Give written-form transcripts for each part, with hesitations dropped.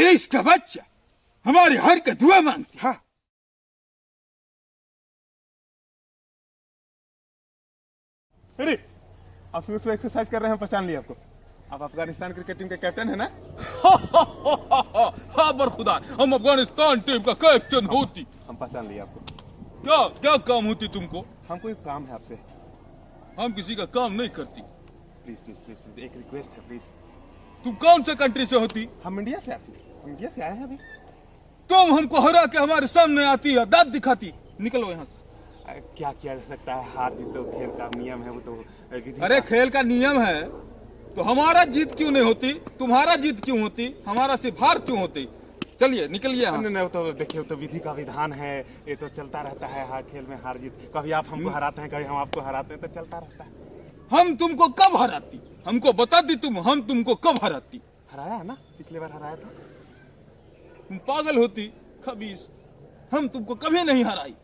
खलीज का बच्चा हमारे हर का दुआ मांगती। हाँ अरे आप सुबह सुबह एक्सरसाइज कर रहे हैं, पहचान लिया आपको। आप अफगानिस्तान क्रिकेट टीम के कैप्टन है ना? हाँ बरखुदा, हम अफगानिस्तान टीम का कैप्टन होती। हम पहचान लिए आपको। क्या क्या काम होती तुमको? हमको एक काम है आपसे। हम किसी का काम नहीं करती। प्लीज प्लीज प्लीज प्लीज एक रिक्वेस्ट है प्लीज। तुम कौन सा कंट्री से होती? हम इंडिया से आते हैं, हम इंडिया से आए हैं अभी। तुम हमको हरा के हमारे सामने आती है, दांत दिखाती। निकलो यहाँ से। क्या किया जा सकता है, हार जीत तो खेल का नियम है, वो तो अरे खेल का नियम है तो हमारा जीत क्यों नहीं होती? तुम्हारा जीत क्यों होती? हमारा सिर्फ हार क्यों होती? चलिए निकलिए यहाँ से। नहीं तो देखिए, तो विधि का विधान है, ये तो चलता रहता है। हर खेल में हार जीत, कभी आप हमको हराते हैं, कभी हम आपको हराते हैं, तो चलता रहता है। हम तुमको कब हराती? हमको बताती तुम, हम तुमको कब हराती? हराया है ना, पिछली बार हराया था। तुम पागल होती खबीस, हम तुमको कभी नहीं हराई।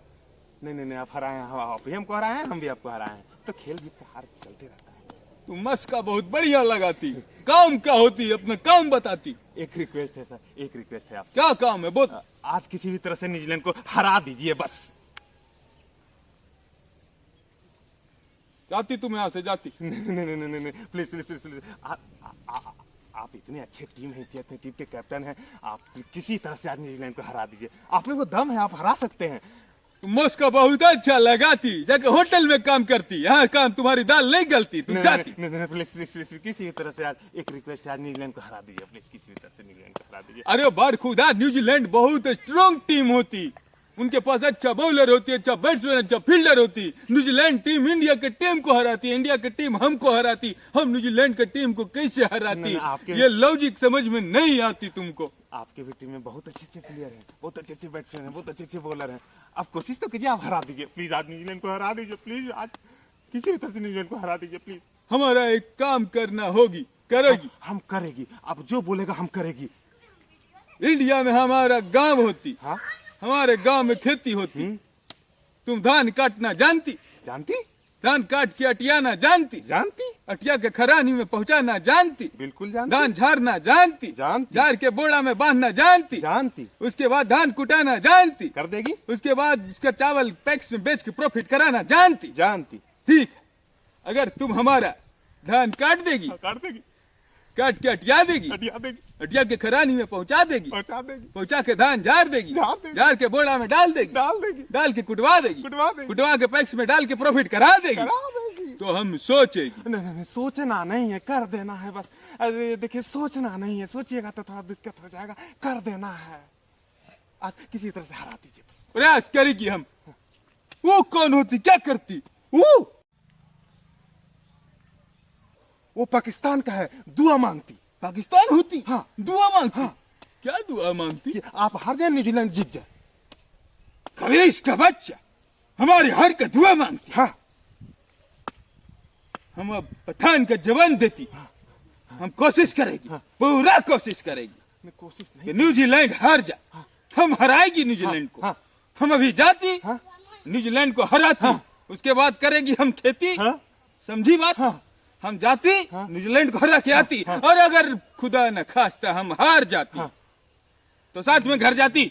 नहीं आप हराए हैं, आप भी हमको हराए हैं, हम भी आपको हराए हैं। तो खेल जीत का हार चलते रहता है। तुम मस्का बहुत बढ़िया लगाती, काम क्या होती अपना काम बताती। एक रिक्वेस्ट है सर, एक रिक्वेस्ट है आपसे। क्या काम है बोल? आज किसी भी तरह से न्यूजीलैंड को हरा दीजिए बस। जाती तुम यहाँ से, जाती। नहीं प्लीज प्लीज प्लीज प्लीज। आप इतने अच्छे टीम है, इतने टीम के कैप्टन हैं, आप किसी तरह से आज न्यूजीलैंड को हरा दीजिए। आप में वो दम है, आप हरा सकते हैं। मस्का बहुत अच्छा लगाती, जाके होटल में काम करती। यहाँ काम तुम्हारी दाल नहीं गलती, तुम जाती। नहीं प्लीज प्लीज प्लीज किसी भी तरह से आज एक रिक्वेस्ट है, आज न्यूजीलैंड को हरा दीजिए प्लीज, किसी भी तरह से न्यूजीलैंड को हरा दीजिए। अरे बारखुदा, न्यूजीलैंड बहुत स्ट्रॉन्ग टीम होती। उनके पास अच्छा बॉलर होती, अच्छा बैट्समैन, अच्छा फील्डर होती। न्यूजीलैंड टीम इंडिया के टीम को हराती, इंडिया की टीम हमको हराती। हम न्यूजीलैंड की टीम को कैसे हराती? ये लॉजिक समझ में नहीं आती तुमको। आपके भी टीम में बहुत अच्छे प्लेयर हैं, बहुत अच्छे बैट्समैन हैं, बहुत अच्छे बॉलर हैं। आप कोशिश तो कीजिए, आप हरा दीजिए प्लीज, आज न्यूजीलैंड को हरा दीजिए प्लीज। आज किसी भी तरह से न्यूजीलैंड को हरा दीजिए प्लीज। हमारा एक काम करना होगी, करेगी? हम करेगी, आप जो बोलेगा हम करेगी। इंडिया में हमारा गांव होती। हाँ? हमारे गांव में खेती होती। तुम धान काटना जानती? जानती? धान काट के अटियाना जानती? जानती? अटिया के खरानी में पहुंचाना जानती? बिल्कुल जानती। धान झाड़ना जानती? जानती। झाड़ के बोड़ा में बांधना जानती? जानती। उसके बाद धान कुटाना जानती? कर देगी। उसके बाद उसका चावल पैक्स में बेच के प्रॉफिट कराना जानती? जानती। ठीक है, अगर तुम हमारा धान काट देगी, काट देगी, काट के अटिया देगी, हटिया देगी, अटिया के खरानी में पहुंचा देगी, पहुंचा देगी, पहुंचा के धान झाड़ देगी, झाड़ देगी, झाड़ के बोड़ा में डाल देगी, डाल देगी, डाल के कुटवा देगी, कुटवा देगी, कुटवा के पैक्स में डाल के प्रॉफिट करा देगी, करा देगी। तो हम सोचेगी। नहीं सोचना नहीं है, कर देना है बस। अरे देखिए, सोचना नहीं है, सोचिएगा तो थोड़ा दिक्कत हो जाएगा, कर देना है। आज किसी तरह से हरा दीजिए बस। प्रयास करेगी हम। वो कौन होती, क्या करती? वो पाकिस्तान का है, दुआ मांगती। पाकिस्तान होती? हाँ। दुआ मांगती? हाँ। क्या दुआ मांगती? कि आप हार जाए, न्यूजीलैंड जीत जाए। खलीज का बच्चा हमारे हर का दुआ मांगती। हाँ। हम अब पठान का जवान देती। हम कोशिश करेगी, पूरा कोशिश करेगी। कोशिश कि न्यूजीलैंड हार जाए। हम हराएगी न्यूजीलैंड को। हम अभी जाती, न्यूजीलैंड को हराती, उसके बाद करेगी हम खेती। समझी बात? हम जाती, न्यूजीलैंड को हरा के आती, और अगर खुदा न खास्ता हम हार जाती तो साथ में घर जाती,